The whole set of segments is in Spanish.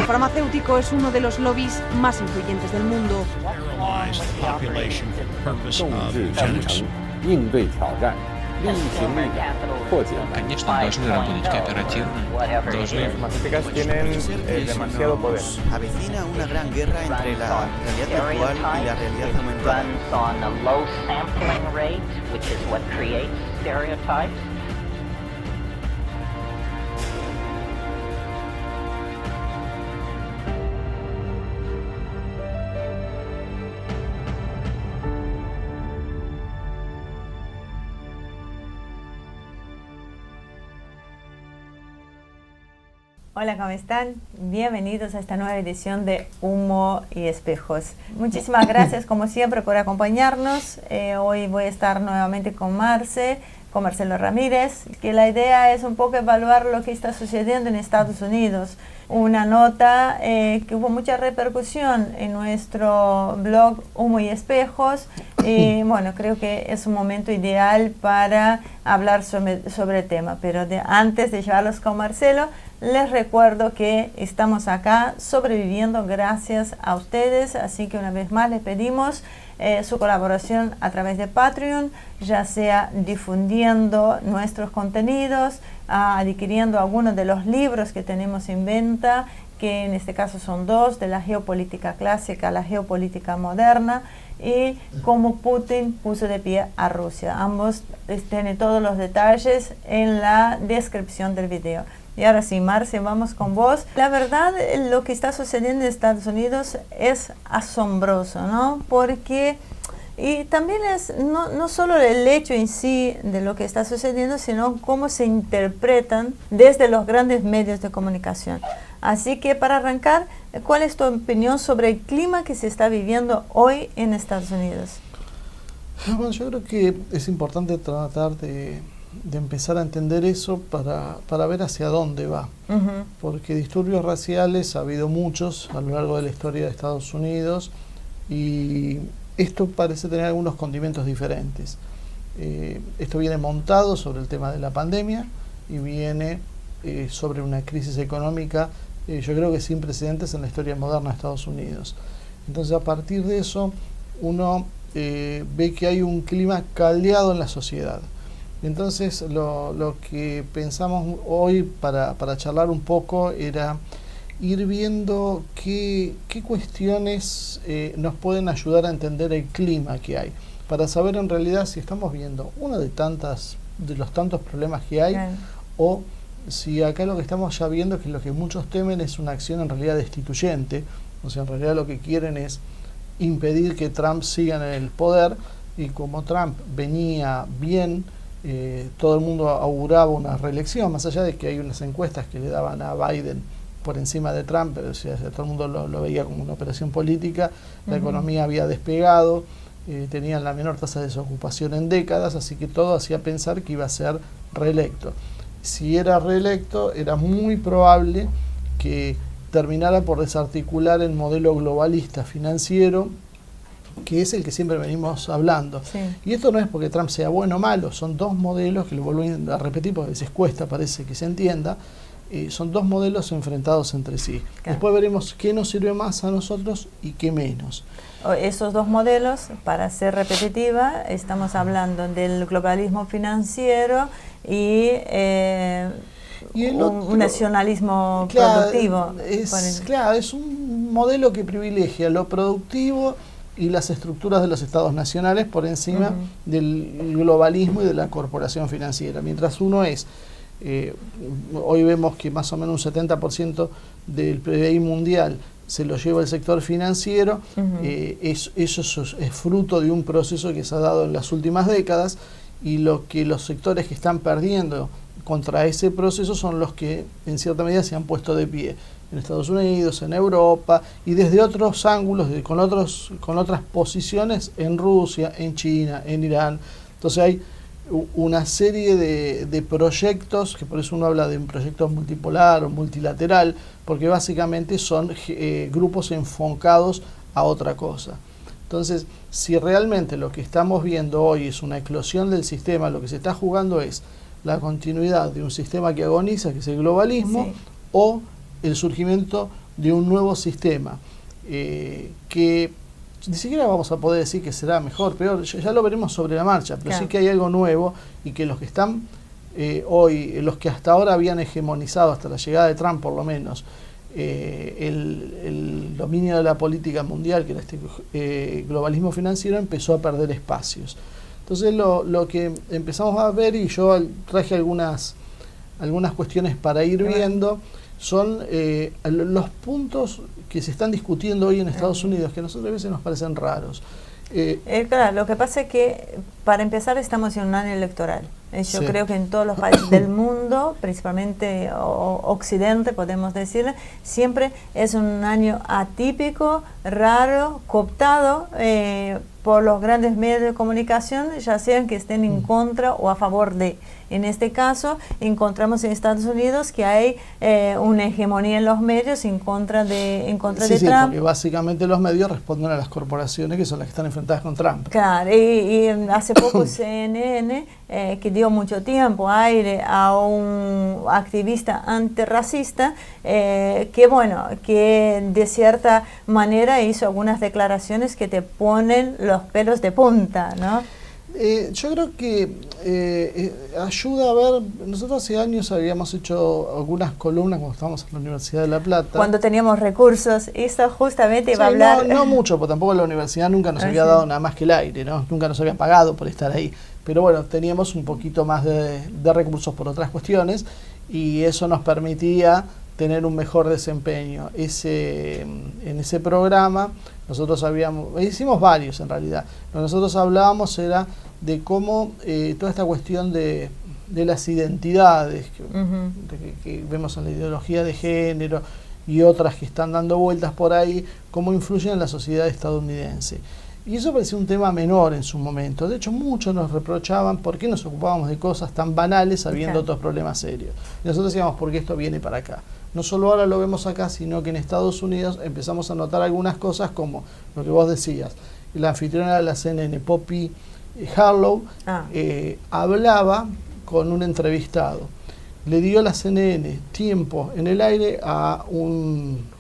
El farmacéutico es uno de los lobbies más influyentes del mundo. 应对挑战，力行力改，破解难题。 Конечно, должны работать кооперативно, должны... Las farmacéuticas tienen demasiado poder. Avecina una gran guerra entre la realidad virtual y la realidad aumentada. Hola, ¿cómo están? Bienvenidos a esta nueva edición de Humo y Espejos. Muchísimas gracias, como siempre, por acompañarnos. Hoy voy a estar nuevamente con Marcelo Ramírez, que la idea es un poco evaluar lo que está sucediendo en Estados Unidos. Una nota que hubo mucha repercusión en nuestro blog Humo y Espejos. Y bueno, creo que es un momento ideal para hablar sobre el tema. Pero antes de llevarlos con Marcelo, les recuerdo que estamos acá sobreviviendo gracias a ustedes, así que una vez más les pedimos su colaboración a través de Patreon, ya sea difundiendo nuestros contenidos, adquiriendo algunos de los libros que tenemos en venta, que en este caso son dos, de la geopolítica clásica a la geopolítica moderna, y cómo Putin puso de pie a Rusia. Ambos tienen todos los detalles en la descripción del video. Y ahora sí, Marce, vamos con vos. La verdad, lo que está sucediendo en Estados Unidos es asombroso, ¿no? Porque, y también es no solo el hecho en sí de lo que está sucediendo, sino cómo se interpretan desde los grandes medios de comunicación. Así que para arrancar, ¿cuál es tu opinión sobre el clima que se está viviendo hoy en Estados Unidos? Bueno, yo creo que es importante tratar de empezar a entender eso para ver hacia dónde va. Porque disturbios raciales ha habido muchos a lo largo de la historia de Estados Unidos y esto parece tener algunos condimentos diferentes. Esto viene montado sobre el tema de la pandemia y viene sobre una crisis económica, yo creo que sin precedentes en la historia moderna de Estados Unidos. Entonces, a partir de eso, uno ve que hay un clima caldeado en la sociedad. Entonces lo que pensamos hoy para charlar un poco era ir viendo qué cuestiones nos pueden ayudar a entender el clima que hay, para saber en realidad si estamos viendo uno de los tantos problemas que hay, o si acá lo que estamos ya viendo, que lo que muchos temen es una acción en realidad destituyente, o sea, en realidad lo que quieren es impedir que Trump siga en el poder, y como Trump venía bien, todo el mundo auguraba una reelección, más allá de que hay unas encuestas que le daban a Biden por encima de Trump, pero todo el mundo lo veía como una operación política. La economía había despegado, tenían la menor tasa de desocupación en décadas, así que todo hacía pensar que iba a ser reelecto. Si era reelecto, era muy probable que terminara por desarticular el modelo globalista financiero, que es el que siempre venimos hablando. Sí. Y esto no es porque Trump sea bueno o malo, son dos modelos, que lo vuelvo a repetir porque a veces cuesta, parece que se entienda, son dos modelos enfrentados entre sí. Claro. Después veremos qué nos sirve más a nosotros y qué menos. Esos dos modelos, para ser repetitiva, estamos hablando del globalismo financiero y un nacionalismo productivo. Claro, es un modelo que privilegia lo productivo y las estructuras de los estados nacionales por encima del globalismo y de la corporación financiera. Mientras uno es, hoy vemos que más o menos un 70% del PBI mundial se lo lleva el sector financiero, eso es fruto de un proceso que se ha dado en las últimas décadas, y lo que los sectores que están perdiendo contra ese proceso son los que en cierta medida se han puesto de pie en Estados Unidos, en Europa, y desde otros ángulos, con otras posiciones en Rusia, en China, en Irán. Entonces hay una serie de proyectos, que por eso uno habla de un proyecto multipolar o multilateral, porque básicamente son grupos enfocados a otra cosa. Entonces, si realmente lo que estamos viendo hoy es una eclosión del sistema, lo que se está jugando es la continuidad de un sistema que agoniza, que es el globalismo, o el surgimiento de un nuevo sistema que ni siquiera vamos a poder decir que será mejor, peor, ya lo veremos sobre la marcha, pero claro, sí que hay algo nuevo y que los que están hoy, los que hasta ahora habían hegemonizado, hasta la llegada de Trump por lo menos, el dominio de la política mundial, que era este globalismo financiero, empezó a perder espacios. Entonces lo que empezamos a ver, y yo traje algunas cuestiones para ir viendo, son los puntos que se están discutiendo hoy en Estados Unidos, que a nosotros a veces nos parecen raros. Claro, lo que pasa es que para empezar estamos en un año electoral. Yo Sí. creo que en todos los países del mundo, principalmente Occidente, podemos decir, siempre es un año atípico, raro, cooptado por los grandes medios de comunicación, ya sean que estén en contra o a favor de. En este caso, encontramos en Estados Unidos que hay una hegemonía en los medios en contra de Sí, Trump. porque básicamente los medios responden a las corporaciones que son las que están enfrentadas con Trump. Claro, y hace poco CNN, que dio mucho tiempo aire a un activista antirracista, que de cierta manera hizo algunas declaraciones que te ponen los pelos de punta, ¿no? Yo creo que ayuda a ver, nosotros hace años habíamos hecho algunas columnas cuando estábamos en la Universidad de La Plata. Cuando teníamos recursos, esto justamente Sí, iba a hablar... No mucho, porque tampoco la universidad nunca nos había dado nada más que el aire, ¿no? Nunca nos habían pagado por estar ahí. Pero bueno, teníamos un poquito más de recursos por otras cuestiones y eso nos permitía tener un mejor desempeño. En ese programa nosotros hicimos varios en realidad. Lo que nosotros hablábamos era de cómo toda esta cuestión de las identidades que vemos en la ideología de género y otras que están dando vueltas por ahí, cómo influyen en la sociedad estadounidense. Y eso parecía un tema menor en su momento. De hecho, muchos nos reprochaban por qué nos ocupábamos de cosas tan banales habiendo otros problemas serios. Y nosotros decíamos, ¿por qué esto viene para acá? No solo ahora lo vemos acá, sino que en Estados Unidos empezamos a notar algunas cosas como lo que vos decías. La anfitriona de la CNN, Poppy Harlow, hablaba con un entrevistado. Le dio la CNN tiempo en el aire a un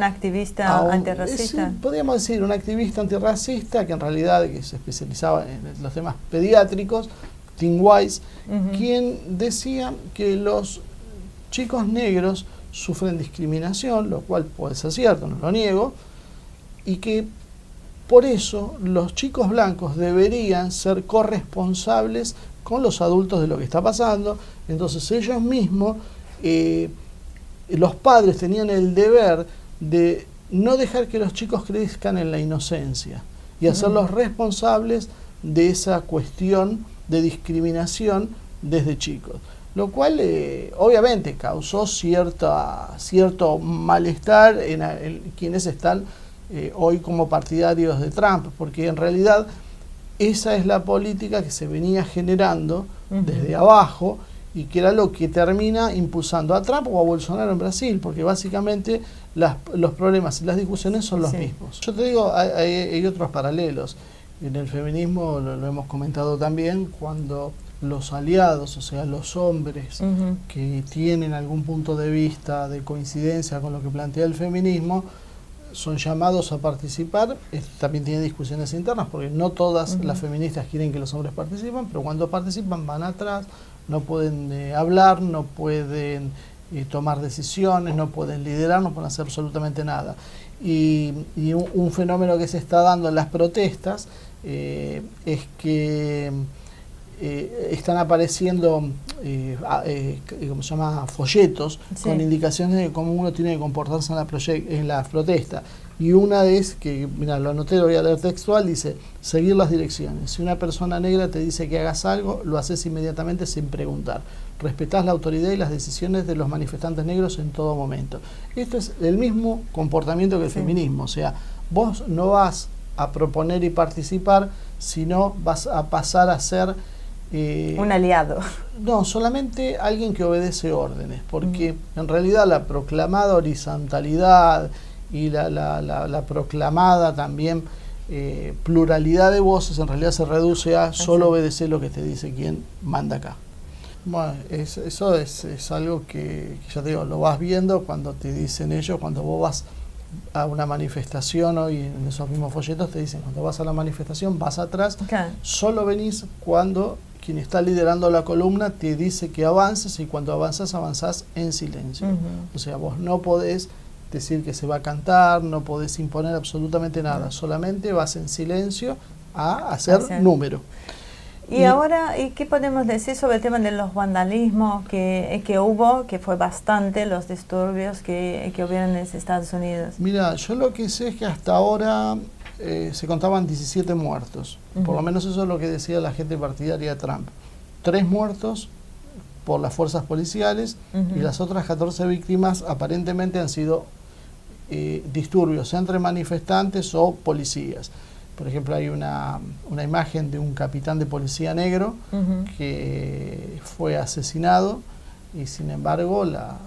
activista antirracista. Sí, podríamos decir, un activista antirracista que en realidad que se especializaba en los temas pediátricos, Tim Wise, quien decía que los chicos negros sufren discriminación, lo cual puede ser cierto, no lo niego, y que por eso los chicos blancos deberían ser corresponsables con los adultos de lo que está pasando. Entonces ellos mismos, los padres tenían el deber de no dejar que los chicos crezcan en la inocencia y hacerlos responsables de esa cuestión de discriminación desde chicos. Lo cual obviamente causó cierto malestar en quienes están hoy como partidarios de Trump, porque en realidad esa es la política que se venía generando desde abajo y que era lo que termina impulsando a Trump o a Bolsonaro en Brasil, porque básicamente los problemas y las discusiones son los mismos. Yo te digo, hay otros paralelos. En el feminismo lo hemos comentado también, cuando los aliados, o sea, los hombres que tienen algún punto de vista de coincidencia con lo que plantea el feminismo, son llamados a participar. También tiene discusiones internas, porque no todas las feministas quieren que los hombres participen, pero cuando participan van atrás, no pueden hablar, no pueden tomar decisiones, no pueden liderar, no pueden hacer absolutamente nada. Y un fenómeno que se está dando en las protestas es que están apareciendo ¿cómo se llama? Folletos con indicaciones de cómo uno tiene que comportarse en la protesta. Y una es que, mira, lo anoté, lo voy a leer textual, dice: seguir las direcciones. Si una persona negra te dice que hagas algo, lo haces inmediatamente sin preguntar. Respetás la autoridad y las decisiones de los manifestantes negros en todo momento. Esto es el mismo comportamiento que el feminismo. O sea, vos no vas a proponer y participar, sino vas a pasar a ser un aliado. No, solamente alguien que obedece órdenes, porque en realidad la proclamada horizontalidad y la proclamada también pluralidad de voces en realidad se reduce a solo obedecer lo que te dice quien manda acá. Bueno, eso es algo que ya te digo, lo vas viendo cuando te dicen ellos, cuando vos vas a una manifestación hoy en esos mismos folletos te dicen, cuando vas a la manifestación vas atrás, solo venís cuando quien está liderando la columna te dice que avances y cuando avanzás en silencio. O sea, vos no podés decir que se va a cantar, no podés imponer absolutamente nada, solamente vas en silencio a hacer número. Y ahora, ¿y qué podemos decir sobre el tema de los vandalismos que hubo, que fue bastante, los disturbios que hubieron en Estados Unidos? Mira, yo lo que sé es que hasta ahora se contaban 17 muertos. Por lo menos eso es lo que decía la gente partidaria de Trump. 3 muertos por las fuerzas policiales y las otras 14 víctimas aparentemente han sido disturbios entre manifestantes o policías. Por ejemplo, hay una imagen de un capitán de policía negro que fue asesinado y sin embargo la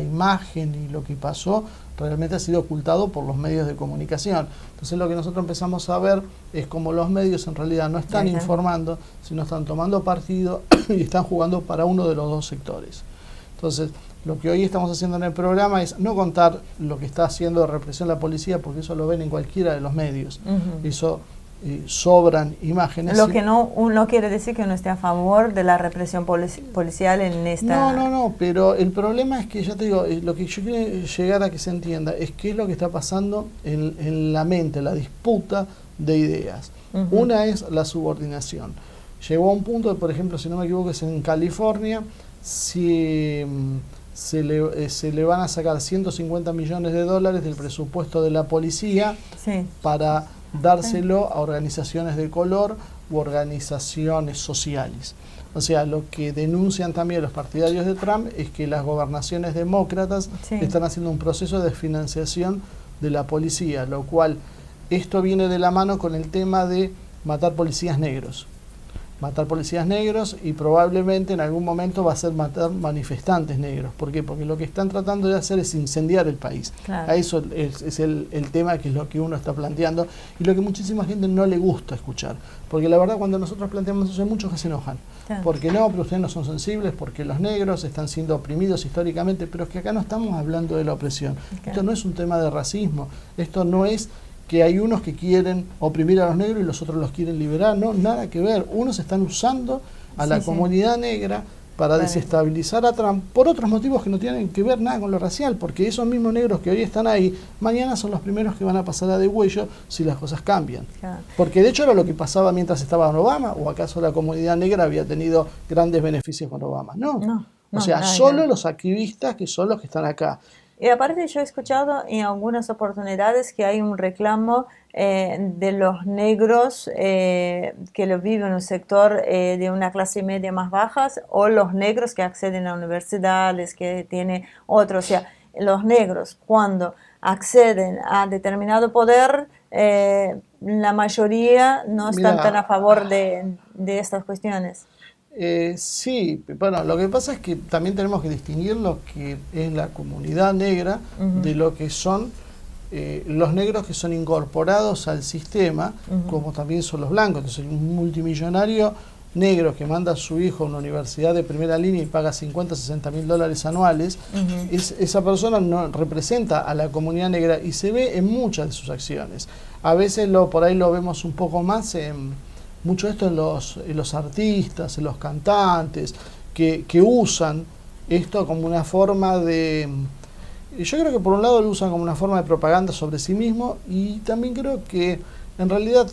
imagen y lo que pasó realmente ha sido ocultado por los medios de comunicación. Entonces lo que nosotros empezamos a ver es como los medios en realidad no están informando, sino están tomando partido y están jugando para uno de los dos sectores. Entonces, lo que hoy estamos haciendo en el programa es no contar lo que está haciendo de represión la policía, porque eso lo ven en cualquiera de los medios. Eso sobran imágenes. Lo que no quiere decir que uno esté a favor de la represión policial en esta... No, pero el problema es que, ya te digo, lo que yo quiero llegar a que se entienda es qué es lo que está pasando en la mente, la disputa de ideas. Una es la subordinación. Llegó a un punto, por ejemplo, si no me equivoco, es en California, si se le van a sacar 150 millones de dólares del presupuesto de la policía para dárselo a organizaciones de color u organizaciones sociales. O sea, lo que denuncian también los partidarios de Trump es que las gobernaciones demócratas están haciendo un proceso de financiación de la policía, lo cual esto viene de la mano con el tema de matar policías negros. Matar policías negros y probablemente en algún momento va a ser matar manifestantes negros. ¿Por qué? Porque lo que están tratando de hacer es incendiar el país. A eso es el tema que es lo que uno está planteando y lo que muchísima gente no le gusta escuchar. Porque la verdad cuando nosotros planteamos eso hay muchos que se enojan. Porque no, pero ustedes no son sensibles, porque los negros están siendo oprimidos históricamente, pero es que acá no estamos hablando de la opresión. Esto no es un tema de racismo, esto no es que hay unos que quieren oprimir a los negros y los otros los quieren liberar, no, nada que ver. Unos están usando a la comunidad negra para desestabilizar a Trump por otros motivos que no tienen que ver nada con lo racial, porque esos mismos negros que hoy están ahí, mañana son los primeros que van a pasar a degüello si las cosas cambian. Porque de hecho era lo que pasaba mientras estaba en Obama, o acaso la comunidad negra había tenido grandes beneficios con Obama. No, o sea, solo los activistas que son los que están acá. Y aparte yo he escuchado en algunas oportunidades que hay un reclamo de los negros que lo viven en un sector de una clase media más baja, o los negros que acceden a universidades, que tiene otros. O sea, los negros cuando acceden a determinado poder, la mayoría no están tan a favor de estas cuestiones. Sí, bueno, lo que pasa es que también tenemos que distinguir lo que es la comunidad negra de lo que son los negros que son incorporados al sistema, como también son los blancos. Entonces, un multimillonario negro que manda a su hijo a una universidad de primera línea y paga 50, 60 mil dólares anuales, esa persona no representa a la comunidad negra y se ve en muchas de sus acciones. A veces por ahí lo vemos un poco más mucho esto en los artistas, en los cantantes, que usan esto como una forma de... Yo creo que por un lado lo usan como una forma de propaganda sobre sí mismo y también creo que en realidad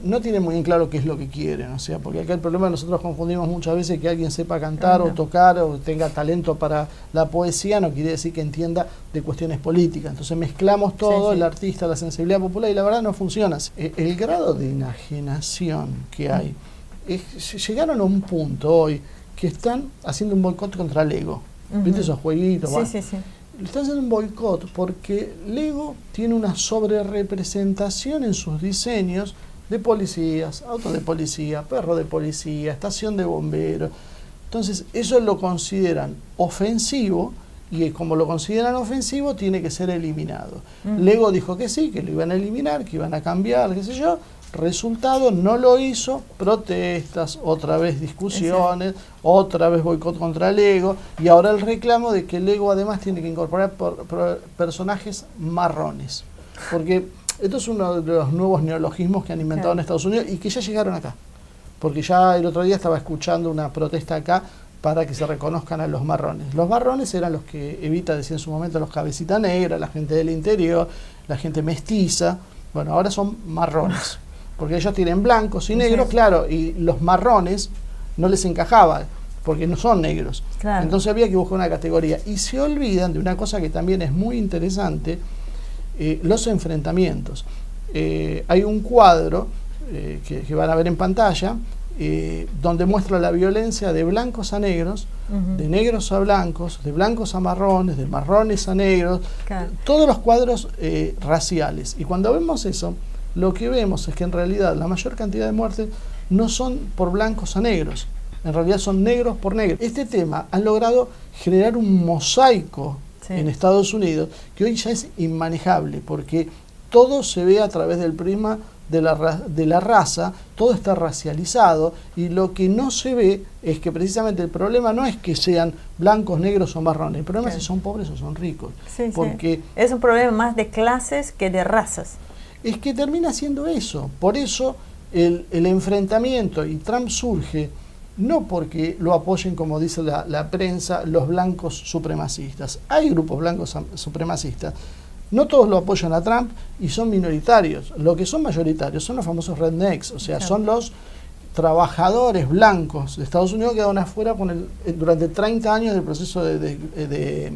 no tienen muy bien claro qué es lo que quieren. O sea, porque acá el problema nosotros confundimos muchas veces que alguien sepa cantar o tocar o tenga talento para la poesía, no quiere decir que entienda de cuestiones políticas. Entonces mezclamos todo, el artista, la sensibilidad popular, y la verdad no funciona así. El grado de enajenación que hay, llegaron a un punto hoy que están haciendo un boicot contra Lego. ¿Viste esos jueguitos? Le están haciendo un boicot porque Lego tiene una sobrerepresentación en sus diseños de policías, autos de policía, perro de policía, estación de bomberos. Entonces, eso lo consideran ofensivo y como lo consideran ofensivo, tiene que ser eliminado. Lego dijo que sí, que lo iban a eliminar, que iban a cambiar, qué sé yo. Resultado, no lo hizo, protestas, otra vez discusiones, otra vez boicot contra el ego, y ahora el reclamo de que el ego además tiene que incorporar personajes marrones. Porque esto es uno de los nuevos neologismos que han inventado en Estados Unidos y que ya llegaron acá. Porque ya el otro día estaba escuchando una protesta acá para que se reconozcan a los marrones. Los marrones eran los que Evita decía en su momento, los cabecita negra, la gente del interior, la gente mestiza. Bueno, ahora son marrones, porque ellos tienen blancos y negros, claro, y los marrones no les encajaba, porque no son negros. Claro. Entonces había que buscar una categoría. Y se olvidan de una cosa que también es muy interesante, los enfrentamientos. Hay un cuadro que van a ver en pantalla, donde muestra la violencia de blancos a negros, de negros a blancos, de blancos a marrones, de marrones a negros, todos los cuadros raciales. Y cuando vemos eso, lo que vemos es que en realidad la mayor cantidad de muertes no son por blancos a negros, en realidad son negros por negros. Este tema ha logrado generar un mosaico en Estados Unidos que hoy ya es inmanejable, porque todo se ve a través del prisma de la raza, todo está racializado, y lo que no se ve es que precisamente el problema no es que sean blancos, negros o marrones, el problema es si son pobres o son ricos. Porque es un problema más de clases que de razas. Es que termina siendo eso. Por eso el enfrentamiento, y Trump surge no porque lo apoyen, como dice la prensa, los blancos supremacistas. Hay grupos blancos supremacistas. No todos lo apoyan a Trump y son minoritarios. Lo que son mayoritarios son los famosos rednecks, o sea, son los trabajadores blancos de Estados Unidos que quedaron afuera durante 30 años del proceso de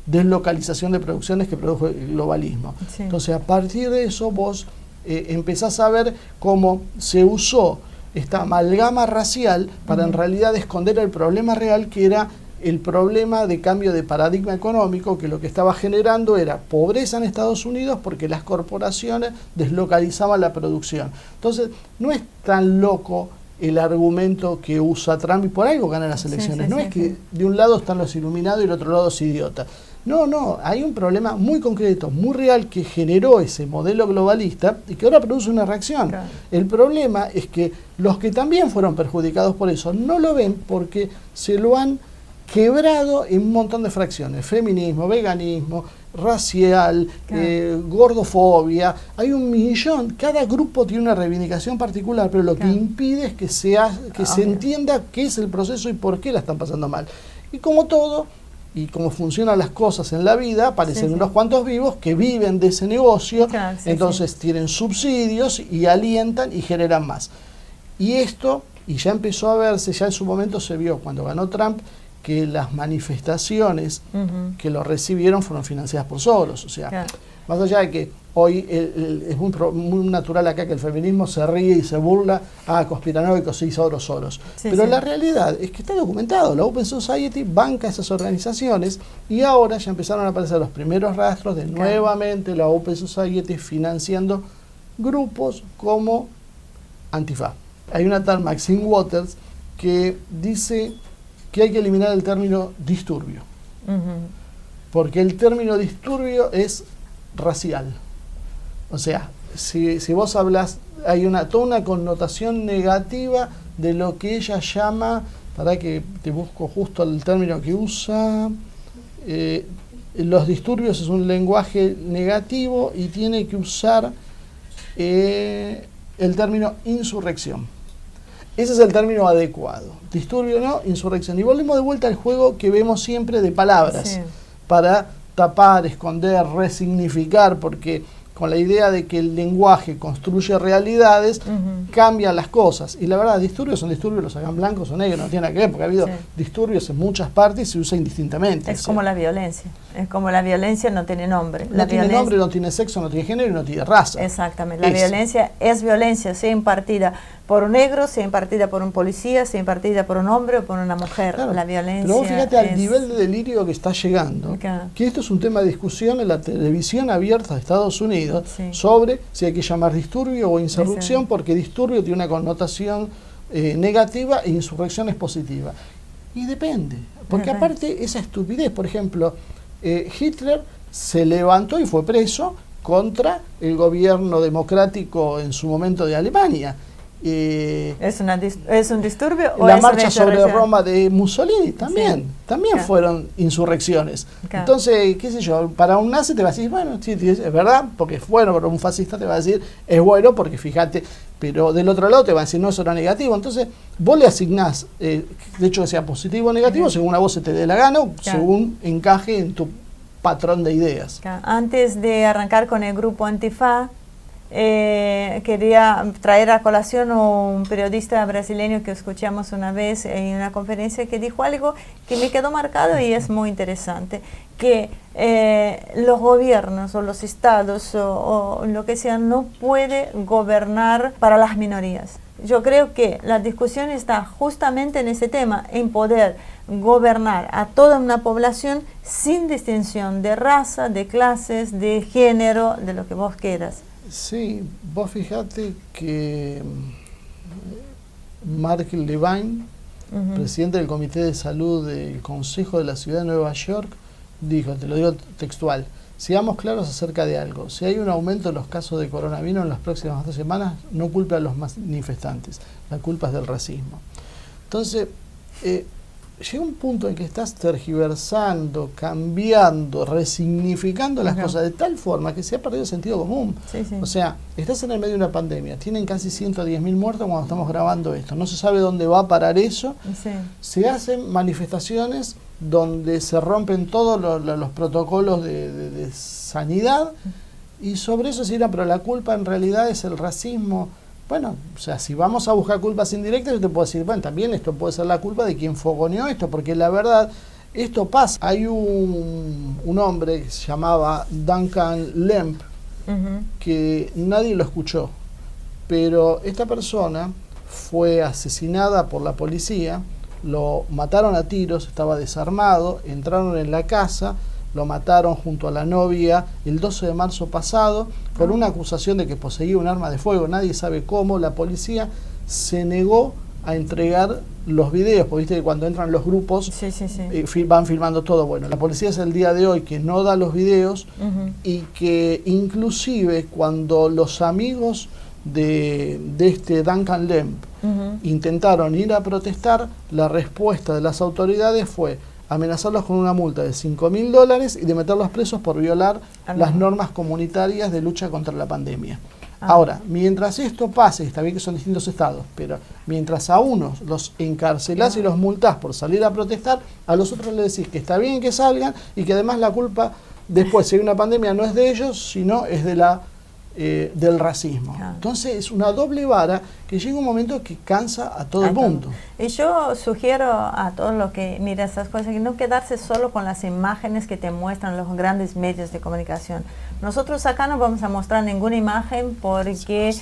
deslocalización de producciones que produjo el globalismo. Entonces, a partir de eso vos empezás a ver cómo se usó esta amalgama racial para en realidad esconder el problema real, que era el problema de cambio de paradigma económico, que lo que estaba generando era pobreza en Estados Unidos porque las corporaciones deslocalizaban la producción. Entonces, no es tan loco el argumento que usa Trump, y por algo gana las elecciones. No es que de un lado están los iluminados y del otro lado los idiotas. No, hay un problema muy concreto, muy real, que generó ese modelo globalista y que ahora produce una reacción. El problema es que los que también fueron perjudicados por eso no lo ven, porque se lo han quebrado en un montón de fracciones: feminismo, veganismo, racial, gordofobia. Hay un millón, cada grupo tiene una reivindicación particular, pero lo que impide es que se entienda qué es el proceso y por qué la están pasando mal. Y como todo, y como funcionan las cosas en la vida, aparecen unos cuantos vivos que viven de ese negocio, entonces tienen subsidios y alientan y generan más. Y esto, y ya empezó a verse, ya en su momento se vio cuando ganó Trump, que las manifestaciones que lo recibieron fueron financiadas por Soros. O sea, más allá de que hoy es muy natural acá que el feminismo se ríe y se burla a conspiranoicos y Soros. Pero la realidad es que está documentado. La Open Society banca esas organizaciones, y ahora ya empezaron a aparecer los primeros rastros de nuevamente la Open Society financiando grupos como Antifa. Hay una tal Maxine Waters que dice que hay que eliminar el término disturbio, porque el término disturbio es racial. O sea, si vos hablas, hay toda una connotación negativa de lo que ella llama, para que te busco justo el término que usa, los disturbios es un lenguaje negativo y tiene que usar el término insurrección. Ese es el término adecuado. Disturbio no, insurrección. Y volvemos de vuelta al juego que vemos siempre de palabras, para tapar, esconder, resignificar, porque con la idea de que el lenguaje construye realidades, cambian las cosas. Y la verdad, disturbios son disturbios, los hagan blancos o negros, no tiene nada que ver, porque ha habido disturbios en muchas partes y se usa indistintamente. Es como la violencia. Es como la violencia no tiene nombre. No tiene nombre, no tiene sexo, no tiene género y no tiene raza. Exactamente. La violencia es violencia, sea impartida por un negro, sea impartida por un policía, sea impartida por un hombre o por una mujer. Claro, la violencia. Pero vos fíjate al nivel de delirio que está llegando, que esto es un tema de discusión en la televisión abierta de Estados Unidos, sobre si hay que llamar disturbio o insurrección, porque disturbio tiene una connotación negativa e insurrección es positiva. Y depende, porque aparte esa estupidez, por ejemplo, Hitler se levantó y fue preso contra el gobierno democrático en su momento de Alemania. ¿Es un disturbio o la es marcha una sobre insurrección? Roma de Mussolini también, Sí. también Claro. fueron insurrecciones. Claro. Entonces, qué sé yo, para un nazi te va a decir, bueno, sí, es verdad, porque es bueno, pero un fascista te va a decir, es bueno, porque fíjate, pero del otro lado te va a decir, no, eso era negativo. Entonces, vos le asignás, de hecho que sea positivo o negativo, según a vos se te dé la gana, o Claro. según encaje en tu patrón de ideas. Antes de arrancar con el grupo Antifa, quería traer a colación un periodista brasileño que escuchamos una vez en una conferencia que dijo algo que me quedó marcado y es muy interesante, que los gobiernos o los estados o lo que sea no puede gobernar para las minorías. Yo creo que la discusión está justamente en ese tema, en poder gobernar a toda una población sin distinción de raza, de clases, de género, de lo que vos quieras. Sí, vos fijate que Mark Levine, presidente del Comité de Salud del Consejo de la Ciudad de Nueva York, dijo, te lo digo textual, seamos claros acerca de algo, si hay un aumento en los casos de coronavirus en las próximas 2 semanas, no culpa a los manifestantes, la culpa es del racismo. Entonces, llega un punto en que estás tergiversando, cambiando, resignificando las cosas de tal forma que se ha perdido el sentido común. Sí, sí. O sea, estás en el medio de una pandemia, tienen casi 110.000 muertos cuando estamos grabando esto, no se sabe dónde va a parar eso, Sí. se hacen manifestaciones donde se rompen todos los protocolos de sanidad y sobre eso se dirá, pero la culpa en realidad es el racismo. Bueno, o sea, si vamos a buscar culpas indirectas, yo te puedo decir, bueno, también esto puede ser la culpa de quien fogoneó esto, porque la verdad, esto pasa. Hay un hombre que se llamaba Duncan Lemp, que nadie lo escuchó, pero esta persona fue asesinada por la policía, lo mataron a tiros, estaba desarmado, entraron en la casa, lo mataron junto a la novia el 12 de marzo pasado por una acusación de que poseía un arma de fuego. Nadie sabe cómo. La policía se negó a entregar los videos, porque viste que cuando entran los grupos van filmando todo. Bueno, la policía es el día de hoy que no da los videos y que inclusive cuando los amigos de este Duncan Lemp intentaron ir a protestar, la respuesta de las autoridades fue amenazarlos con una multa de $5.000 y de meterlos presos por violar las normas comunitarias de lucha contra la pandemia. Ahora, mientras esto pase, está bien que son distintos estados, pero mientras a unos los encarcelás y los multás por salir a protestar, a los otros les decís que está bien que salgan y que además la culpa después, si hay una pandemia, no es de ellos, sino es de del racismo. Entonces es una doble vara que llega un momento que cansa a todo el mundo. Y yo sugiero a todos los que miran esas cosas que no quedarse solo con las imágenes que te muestran los grandes medios de comunicación. Nosotros acá no vamos a mostrar ninguna imagen porque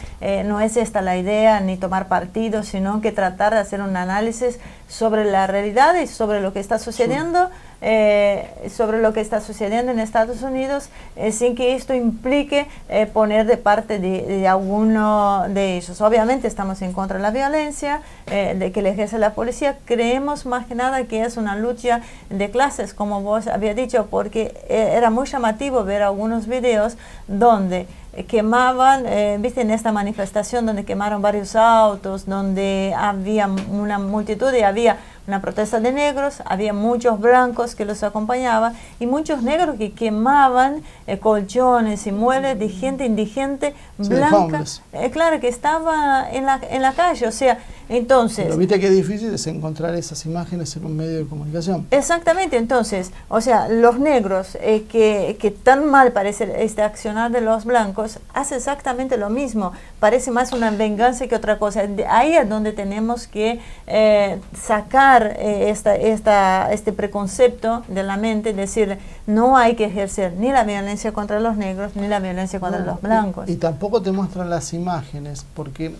no es esta la idea, ni tomar partido, sino que tratar de hacer un análisis sobre la realidad y sobre lo que está sucediendo, sobre lo que está sucediendo en Estados Unidos, sin que esto implique poner de parte de alguno de ellos. Obviamente estamos en contra de la violencia, de que le ejerce la policía. Creemos más que nada que es una lucha de clases, como vos habías dicho, porque era muy llamativo ver algunos videos donde quemaban, viste, en esta manifestación donde quemaron varios autos, donde había una multitud y había una protesta de negros, había muchos blancos que los acompañaban y muchos negros que quemaban colchones y muebles de gente indigente blanca, claro, que estaba en la calle, o sea, entonces... Pero viste qué difícil es encontrar esas imágenes en un medio de comunicación. Exactamente, entonces, o sea, los negros, que tan mal parece este accionar de los blancos, hace exactamente lo mismo, parece más una venganza que otra cosa. Ahí es donde tenemos que sacar este preconcepto de la mente, decir, no hay que ejercer ni la violencia contra los negros, ni la violencia contra los blancos. Y tampoco te muestran las imágenes, porque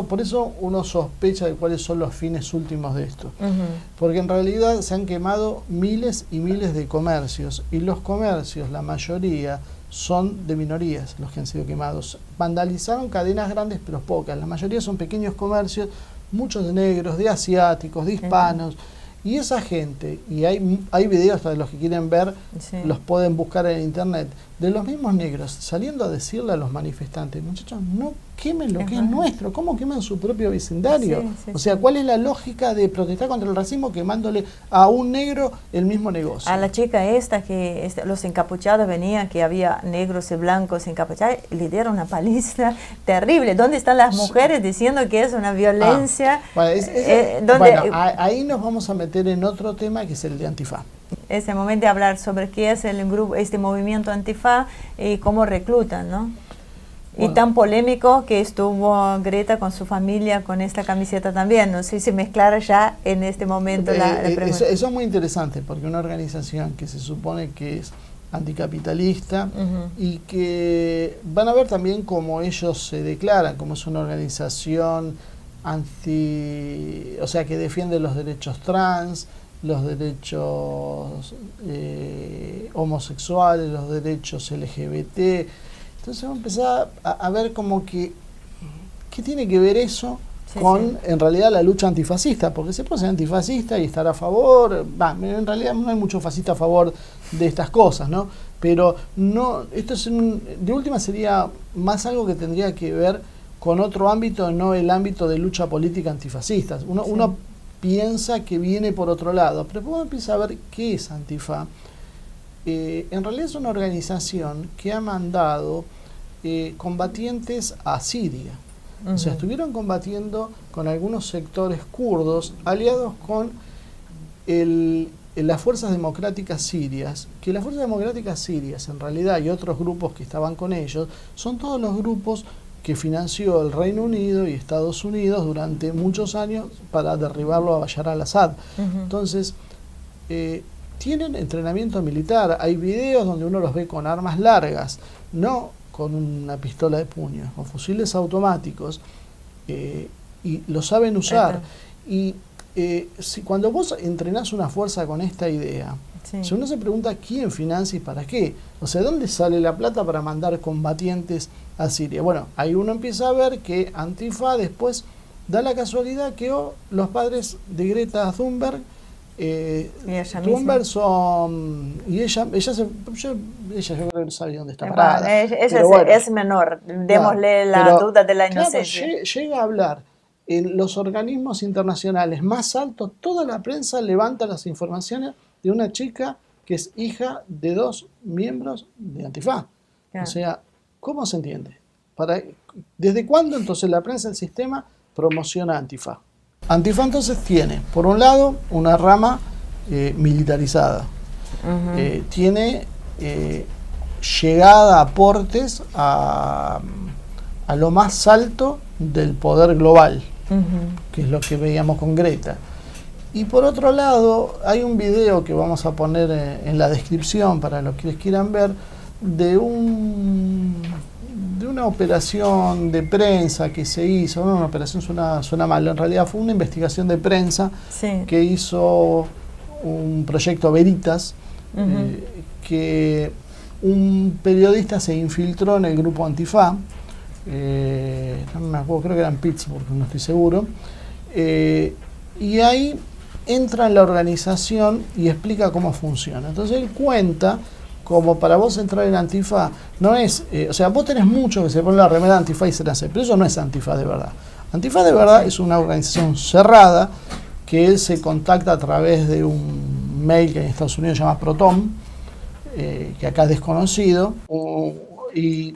por eso uno sospecha de cuáles son los fines últimos de esto. Porque en realidad se han quemado miles y miles de comercios, y los comercios, la mayoría, son de minorías los que han sido quemados. Vandalizaron cadenas grandes, pero pocas. La mayoría son pequeños comercios, muchos de negros, de asiáticos, de hispanos, Y esa gente, y hay videos para los que quieren ver, Sí. los pueden buscar en internet, de los mismos negros saliendo a decirle a los manifestantes, muchachos, no quemen lo que es nuestro, ¿cómo queman su propio vecindario? Sí, sí, o sea, sí. ¿cuál es la lógica de protestar contra el racismo quemándole a un negro el mismo negocio? A la chica esta, que los encapuchados venían, que había negros y blancos encapuchados, le dieron una paliza terrible. ¿Dónde están las mujeres diciendo que es una violencia? Bueno, ¿Dónde- ahí nos vamos a meter en otro tema que es el de Antifa. Es el momento de hablar sobre qué es el grupo, este movimiento Antifa y cómo reclutan, ¿no? Bueno. Y tan polémico que estuvo Greta con su familia con esta camiseta también. No sé si mezclar ya en este momento la pregunta. Eso es muy interesante, porque una organización que se supone que es anticapitalista y que van a ver también cómo ellos se declaran, como es una organización o sea, que defiende los derechos trans, los derechos homosexuales, los derechos LGBT. Entonces vamos a empezar a ver como que qué tiene que ver eso con en realidad la lucha antifascista, porque se puede ser antifascista y estar a favor, en realidad no hay mucho fascista a favor de estas cosas, ¿no? Pero no, esto es de última sería más algo que tendría que ver con otro ámbito, no el ámbito de lucha política antifascista. Uno piensa que viene por otro lado, pero cuando uno empieza a ver qué es Antifa, en realidad es una organización que ha mandado combatientes a Siria. O sea, estuvieron combatiendo con algunos sectores kurdos aliados con las fuerzas democráticas sirias, que las fuerzas democráticas sirias en realidad y otros grupos que estaban con ellos son todos los grupos que financió el Reino Unido y Estados Unidos durante muchos años para derribarlo a Bashar al-Assad. Entonces, tienen entrenamiento militar, hay videos donde uno los ve con armas largas, no con una pistola de puño, con fusiles automáticos, y lo saben usar. Y cuando vos entrenás una fuerza con esta idea, si uno se pregunta quién financia y para qué, o sea, ¿dónde sale la plata para mandar combatientes a Siria? Bueno, ahí uno empieza a ver que Antifa después da la casualidad que los padres de Greta Thunberg son, y ella yo creo que no sabe dónde está parada. Es menor, démosle la duda de la inocencia. Llega a hablar en los organismos internacionales más altos, toda la prensa levanta las informaciones de una chica que es hija de 2 miembros de Antifa. O sea, ¿cómo se entiende? ¿Desde cuándo entonces la prensa del sistema promociona Antifa? Antifa entonces tiene, por un lado, una rama militarizada. Tiene llegada a aportes a lo más alto del poder global, que es lo que veíamos con Greta. Y por otro lado, hay un video que vamos a poner en la descripción para los que les quieran ver, de una operación de prensa que se hizo. Una operación suena mal, en realidad fue una investigación de prensa que hizo un proyecto Veritas, que un periodista se infiltró en el grupo Antifa, no me acuerdo, creo que era en Pittsburgh, no estoy seguro, y ahí entra en la organización y explica cómo funciona. Entonces él cuenta como para vos entrar en Antifa no es, o sea, vos tenés muchos que se ponen la remera de Antifa y se la hacen, pero eso no es Antifa de verdad. Antifa de verdad es una organización cerrada que se contacta a través de un mail que en Estados Unidos se llama Proton, que acá es desconocido, y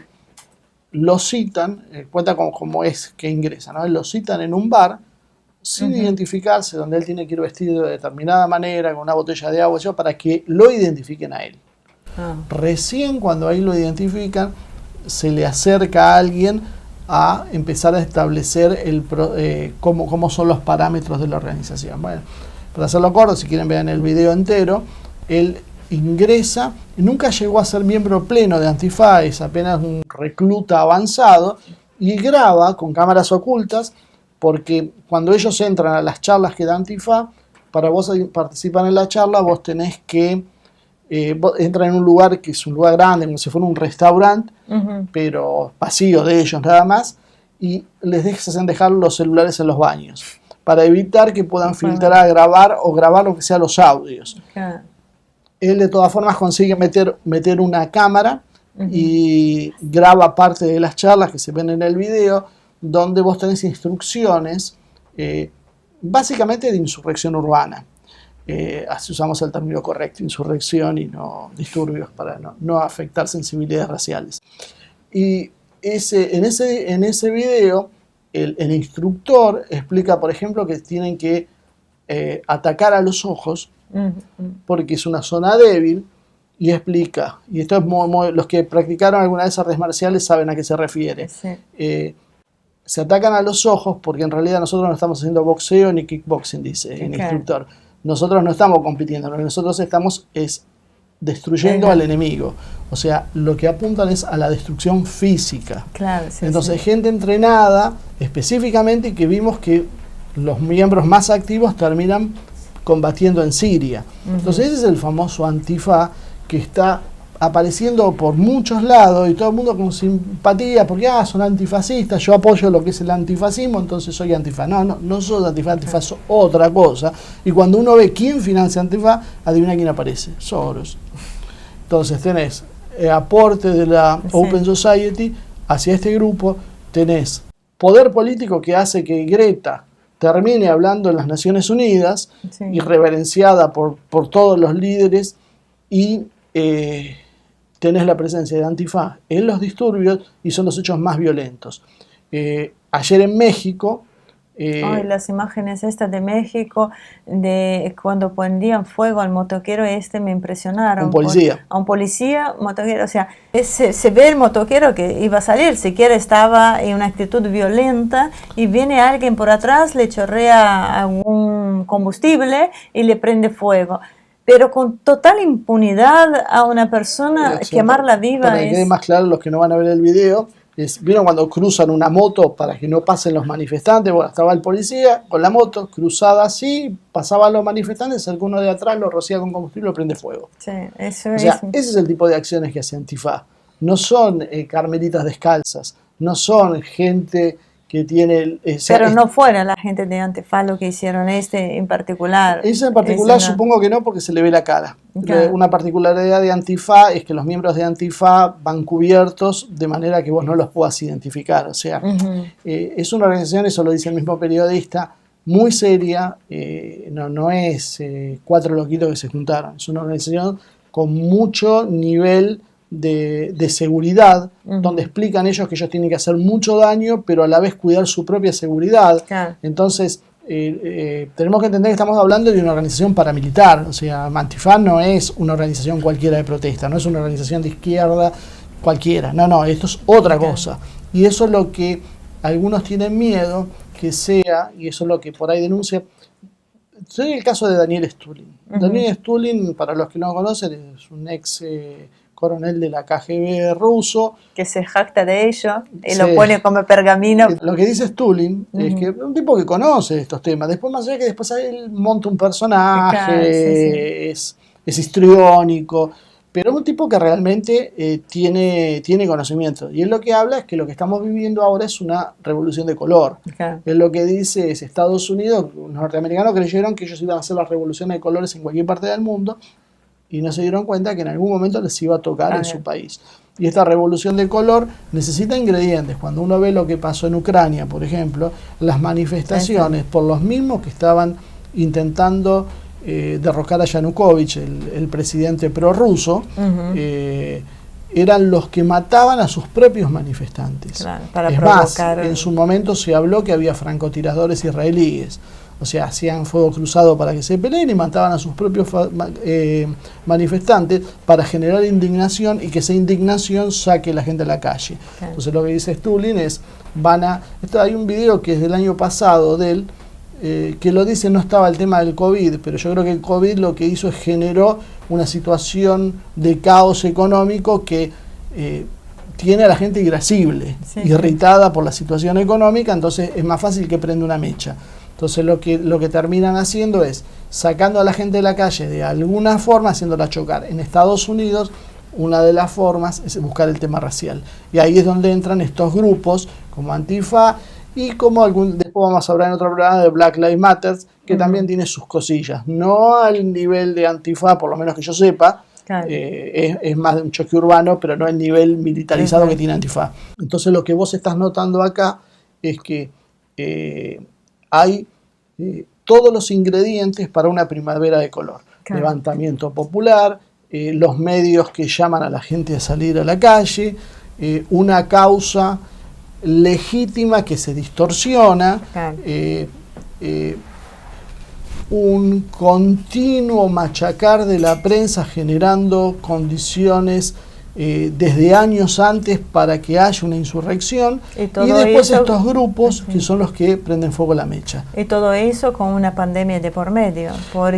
lo citan, cuenta cómo es que ingresa, ¿no? Lo citan en un bar sin identificarse, donde él tiene que ir vestido de determinada manera, con una botella de agua, para que lo identifiquen a él. Recién cuando ahí lo identifican, se le acerca a alguien a empezar a establecer cómo son los parámetros de la organización. Bueno, para hacerlo corto, si quieren vean el video entero, él ingresa, nunca llegó a ser miembro pleno de Antifa, es apenas un recluta avanzado, y graba con cámaras ocultas, porque cuando ellos entran a las charlas que da Antifa, para vos participar en la charla, vos tenés que entrar en un lugar que es un lugar grande, como si fuera un restaurante, pero vacío de ellos nada más, y les hacen dejar los celulares en los baños, para evitar que puedan filtrar, grabar o grabar lo que sea los audios. Claro. Él de todas formas consigue meter una cámara y graba parte de las charlas que se ven en el video, donde vos tenés instrucciones básicamente de insurrección urbana. Así usamos el término correcto, insurrección y no disturbios, para no afectar sensibilidades raciales. Y en ese video el instructor explica, por ejemplo, que tienen que atacar a los ojos porque es una zona débil, y explica, y esto es los que practicaron alguna vez artes marciales saben a qué se refiere. Sí. Se atacan a los ojos porque en realidad nosotros no estamos haciendo boxeo ni kickboxing, dice el instructor. Nosotros no estamos compitiendo, lo que nosotros estamos es destruyendo al enemigo. O sea, lo que apuntan es a la destrucción física. Claro, sí, entonces, gente entrenada específicamente, que vimos que los miembros más activos terminan combatiendo en Siria. Entonces, ese es el famoso Antifa que está apareciendo por muchos lados y todo el mundo con simpatía porque son antifascistas, yo apoyo lo que es el antifascismo, entonces soy Antifa. No soy Antifa, Antifa es otra cosa. Y cuando uno ve quién financia Antifa, adivina quién aparece: Soros. Entonces tenés aporte de la Open Society hacia este grupo, tenés poder político que hace que Greta termine hablando en las Naciones Unidas, y reverenciada por todos los líderes, y tenés la presencia de Antifa en los disturbios, y son los hechos más violentos. Ayer en México... las imágenes estas de México, de cuando prendían fuego al motoquero me impresionaron. Un policía. A un policía, motoquero, o sea, se ve el motoquero que iba a salir, siquiera estaba en una actitud violenta, y viene alguien por atrás, le chorrea algún combustible y le prende fuego. Pero con total impunidad a una persona, quemarla viva. Para que quede más claro los que no van a ver el video, ¿vieron cuando cruzan una moto para que no pasen los manifestantes? Bueno, estaba el policía con la moto cruzada así, pasaban los manifestantes, alguno de atrás lo rocía con combustible y lo prende fuego. Sí, eso o sea, ese es el tipo de acciones que hace Antifa. No son carmelitas descalzas, no son gente que tiene... pero no fuera la gente de Antifa lo que hicieron en particular. Ese en particular supongo que no, porque se le ve la cara. Claro. Una particularidad de Antifa es que los miembros de Antifa van cubiertos de manera que vos no los puedas identificar. O sea, es una organización, eso lo dice el mismo periodista, muy seria, no es 4 loquitos que se juntaron, es una organización con mucho nivel de seguridad, donde explican ellos que ellos tienen que hacer mucho daño, pero a la vez cuidar su propia seguridad. Claro. Entonces, tenemos que entender que estamos hablando de una organización paramilitar. O sea, Antifa no es una organización cualquiera de protesta, no es una organización de izquierda cualquiera. No, esto es otra cosa. Y eso es lo que algunos tienen miedo que sea, y eso es lo que por ahí denuncia. Soy el caso de Daniel Stulin. Daniel Stulin, para los que no conocen, es un ex coronel de la KGB ruso. Que se jacta de ello y lo pone como pergamino. Lo que dice Stulin es que es un tipo que conoce estos temas. Después, más allá que después él monta un personaje, es histriónico, pero es un tipo que realmente tiene conocimiento. Y él lo que habla es que lo que estamos viviendo ahora es una revolución de color. Él lo que dice es: Estados Unidos, los norteamericanos creyeron que ellos iban a hacer las revoluciones de colores en cualquier parte del mundo, y no se dieron cuenta que en algún momento les iba a tocar en su país. Y esta revolución de color necesita ingredientes. Cuando uno ve lo que pasó en Ucrania, por ejemplo, las manifestaciones por los mismos que estaban intentando derrocar a Yanukovych, el presidente prorruso, eran los que mataban a sus propios manifestantes. Claro, para provocar. Más, en su momento se habló que había francotiradores israelíes. O sea, hacían fuego cruzado para que se peleen y mataban a sus propios manifestantes para generar indignación, y que esa indignación saque a la gente a la calle. Claro. Entonces lo que dice Stulin es, hay un video que es del año pasado de él, que lo dice, no estaba el tema del COVID, pero yo creo que el COVID lo que hizo es generó una situación de caos económico que tiene a la gente irascible, irritada por la situación económica, entonces es más fácil que prenda una mecha. Entonces lo que terminan haciendo es sacando a la gente de la calle de alguna forma, haciéndola chocar. En Estados Unidos, una de las formas es buscar el tema racial. Y ahí es donde entran estos grupos como Antifa Y como después vamos a hablar en otro programa de Black Lives Matter, que también tiene sus cosillas. No al nivel de Antifa, por lo menos que yo sepa, claro. Es más de un choque urbano, pero no el nivel militarizado que tiene Antifa. Entonces lo que vos estás notando acá es que hay todos los ingredientes para una primavera de color. Claro. Levantamiento popular, los medios que llaman a la gente a salir a la calle, una causa legítima que se distorsiona, claro. Un continuo machacar de la prensa generando condiciones desde años antes para que haya una insurrección y después estos grupos que son los que prenden fuego a la mecha. Y todo eso con una pandemia de por medio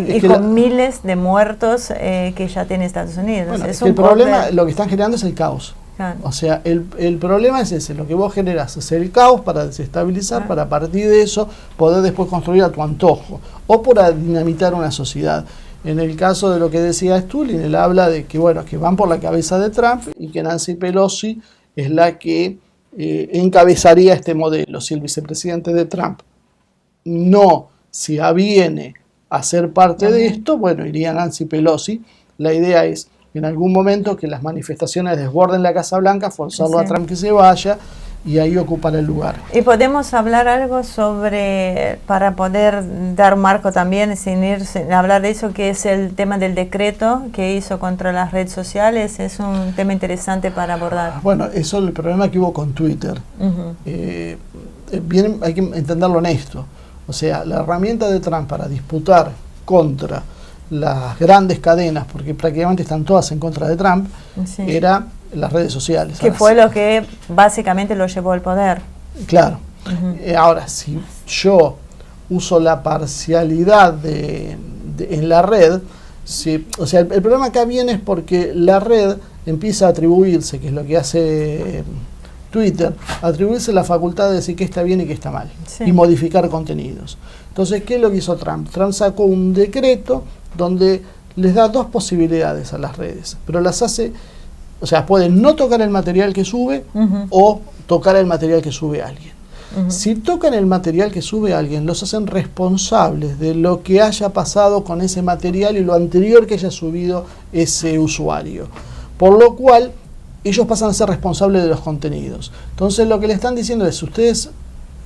y con miles de muertos que ya tiene Estados Unidos. Bueno, es el problema, lo que están generando es el caos. Claro. O sea, el problema es ese, lo que vos generás es el caos para desestabilizar, para a partir de eso poder después construir a tu antojo o para dinamitar una sociedad. En el caso de lo que decía Stulin, él habla de que, bueno, que van por la cabeza de Trump y que Nancy Pelosi es la que encabezaría este modelo. Si el vicepresidente de Trump no se aviene a ser parte de esto, bueno, iría Nancy Pelosi. La idea es en algún momento que las manifestaciones desborden la Casa Blanca, forzarlo a Trump que se vaya y ahí ocupar el lugar. Y podemos hablar algo sobre, para poder dar un marco también, sin hablar de eso, que es el tema del decreto que hizo contra las redes sociales. Es un tema interesante para abordar. Bueno, eso es el problema que hubo con Twitter. Bien, hay que entenderlo en esto. O sea, la herramienta de Trump para disputar contra las grandes cadenas, porque prácticamente están todas en contra de Trump, era las redes sociales. Que fue lo que básicamente lo llevó al poder. Claro. Ahora, si yo uso la parcialidad en la red, o sea, el problema acá viene es porque la red empieza a atribuirse, que es lo que hace Twitter, atribuirse la facultad de decir qué está bien y qué está mal, y modificar contenidos. Entonces, ¿qué es lo que hizo Trump? Trump sacó un decreto donde les da dos posibilidades a las redes, pero las hace, o sea, pueden no tocar el material que sube o tocar el material que sube alguien. Si tocan el material que sube alguien, los hacen responsables de lo que haya pasado con ese material y lo anterior que haya subido ese usuario. Por lo cual, ellos pasan a ser responsables de los contenidos. Entonces, lo que le están diciendo es, si ustedes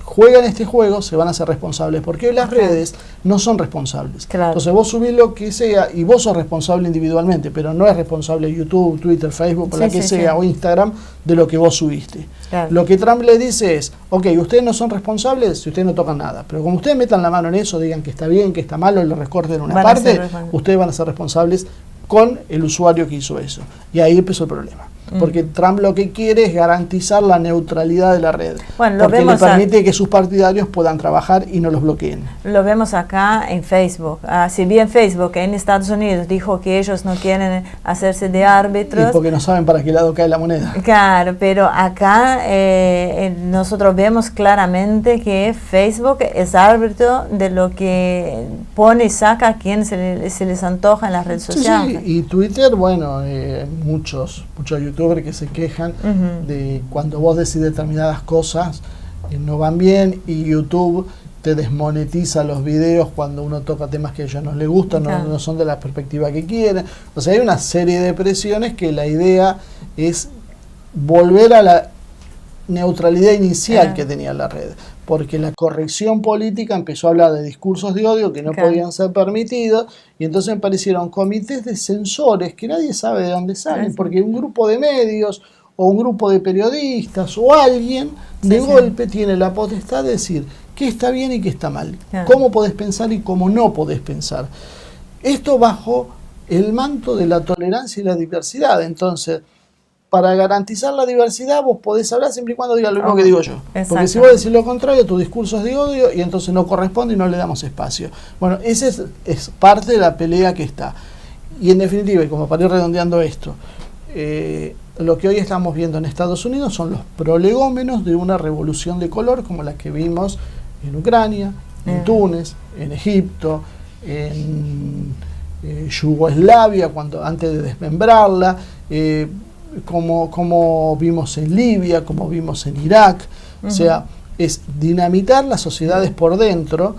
juegan este juego, se van a ser responsables, porque las redes no son responsables. Claro. Entonces vos subís lo que sea y vos sos responsable individualmente, pero no es responsable YouTube, Twitter, Facebook, o la que sea, o Instagram, de lo que vos subiste. Claro. Lo que Trump le dice es, ok, ustedes no son responsables si ustedes no tocan nada, pero como ustedes metan la mano en eso, digan que está bien, que está mal, o le recorten una parte, ustedes van a ser responsables con el usuario que hizo eso. Y ahí empezó el problema. Porque Trump lo que quiere es garantizar la neutralidad de la red, porque le permite que sus partidarios puedan trabajar y no los bloqueen. Lo vemos acá en Facebook. Si bien Facebook en Estados Unidos dijo que ellos no quieren hacerse de árbitros, y porque no saben para qué lado cae la moneda. Claro, pero acá nosotros vemos claramente que Facebook es árbitro de lo que pone y saca a quien se les antoja en las redes sociales. Sí, y Twitter, bueno, muchos youtubers que se quejan de cuando vos decís determinadas cosas no van bien, y YouTube te desmonetiza los videos cuando uno toca temas que a ellos no les gustan, no son de la perspectiva que quieren. O sea, hay una serie de presiones que la idea es volver a la neutralidad inicial que tenía la red, porque la corrección política empezó a hablar de discursos de odio que no podían ser permitidos, y entonces aparecieron comités de censores que nadie sabe de dónde salen, porque un grupo de medios o un grupo de periodistas o alguien de golpe tiene la potestad de decir qué está bien y qué está mal, cómo podés pensar y cómo no podés pensar. Esto bajo el manto de la tolerancia y la diversidad. Entonces, para garantizar la diversidad, vos podés hablar siempre y cuando digas lo mismo que digo yo. Porque si vos decís lo contrario, tu discurso es de odio y entonces no corresponde y no le damos espacio. Bueno, esa es parte de la pelea que está. Y en definitiva, y como para ir redondeando esto, lo que hoy estamos viendo en Estados Unidos son los prolegómenos de una revolución de color como la que vimos en Ucrania, en Túnez, en Egipto, en Yugoslavia, antes de desmembrarla, como vimos en Libia, como vimos en Irak. O sea, es dinamitar las sociedades por dentro.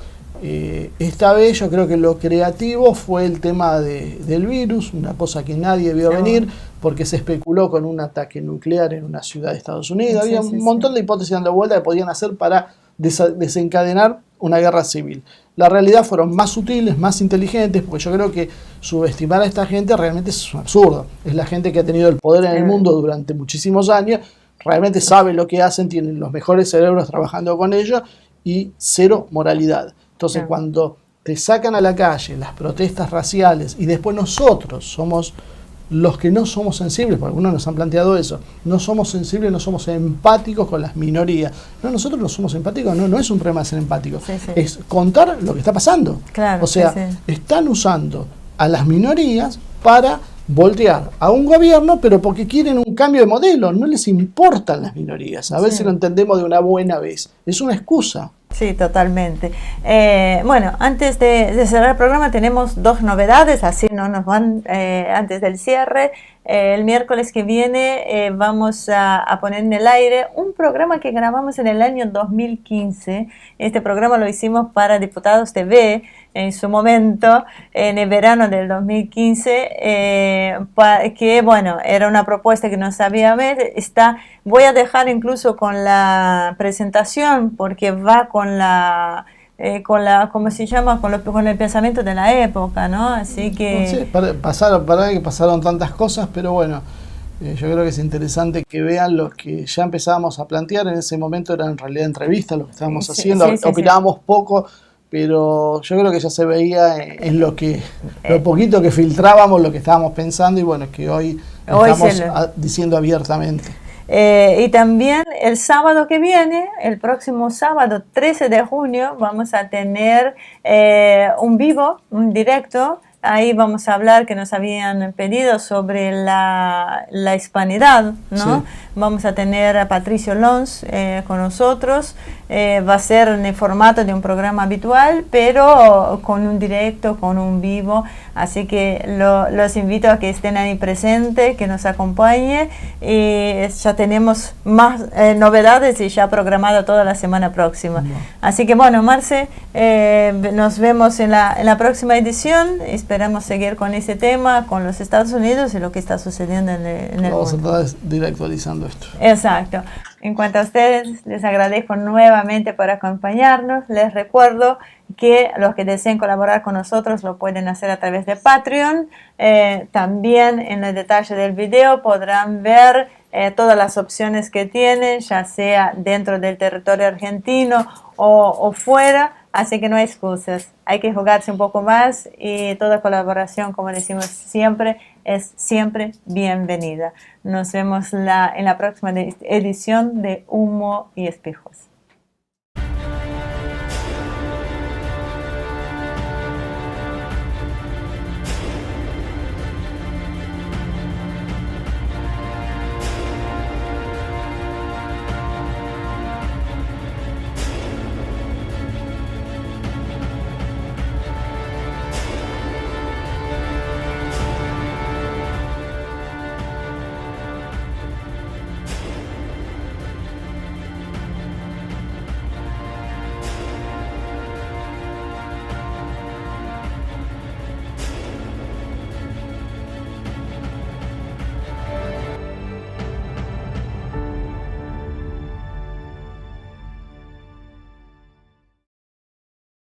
Esta vez yo creo que lo creativo fue el tema del virus, una cosa que nadie vio venir, porque se especuló con un ataque nuclear en una ciudad de Estados Unidos. Había un montón de hipótesis dando vuelta que podían hacer para desencadenar una guerra civil. La realidad fueron más sutiles, más inteligentes, porque yo creo que subestimar a esta gente realmente es un absurdo. Es la gente que ha tenido el poder en el mundo durante muchísimos años, realmente sabe lo que hacen, tienen los mejores cerebros trabajando con ellos y cero moralidad. Entonces, cuando te sacan a la calle las protestas raciales y después nosotros somos los que no somos sensibles, porque algunos nos han planteado eso, no somos sensibles, no somos empáticos con las minorías. No, nosotros no somos empáticos, no es un problema de ser empático, es contar lo que está pasando. Claro, o sea, están usando a las minorías para voltear a un gobierno, pero porque quieren un cambio de modelo, no les importan las minorías. A ver si lo entendemos de una buena vez. Es una excusa. Sí, totalmente. Bueno, antes de cerrar el programa tenemos dos novedades, así no nos van antes del cierre. El miércoles que viene vamos a poner en el aire un programa que grabamos en el año 2015. Este programa lo hicimos para Diputados TV en su momento, en el verano del 2015, que bueno, era una propuesta que no sabía ver. Voy a dejar incluso con la presentación porque va con la ¿cómo se llama? Con el pensamiento de la época, ¿no? Así que... Sí, pasaron tantas cosas, pero bueno, yo creo que es interesante que vean lo que ya empezábamos a plantear. En ese momento era en realidad entrevistas lo que estábamos haciendo, opinábamos poco, pero yo creo que ya se veía en lo poquito que filtrábamos, lo que estábamos pensando, y bueno, que hoy estamos diciendo abiertamente. Y también el sábado que viene, el próximo sábado 13 de junio, vamos a tener un directo. Ahí vamos a hablar, que nos habían pedido, sobre la hispanidad, ¿no? Sí. Vamos a tener a Patricio Lons con nosotros. Va a ser en el formato de un programa habitual, pero con un directo, con un vivo. Así que los invito a que estén ahí presentes, que nos acompañen. Ya tenemos más novedades y ya programado toda la semana próxima. No. Así que bueno, Marce, nos vemos en la próxima edición. Esperamos seguir con ese tema, con los Estados Unidos y lo que está sucediendo en el mundo. Vamos a estar directualizando esto. Exacto. En cuanto a ustedes, les agradezco nuevamente por acompañarnos. Les recuerdo que los que deseen colaborar con nosotros lo pueden hacer a través de Patreon. También en el detalle del video podrán ver todas las opciones que tienen, ya sea dentro del territorio argentino o fuera. Así que no hay excusas, hay que jugarse un poco más, y toda colaboración, como decimos siempre, es siempre bienvenida. Nos vemos en la próxima edición de Humo y Espejos.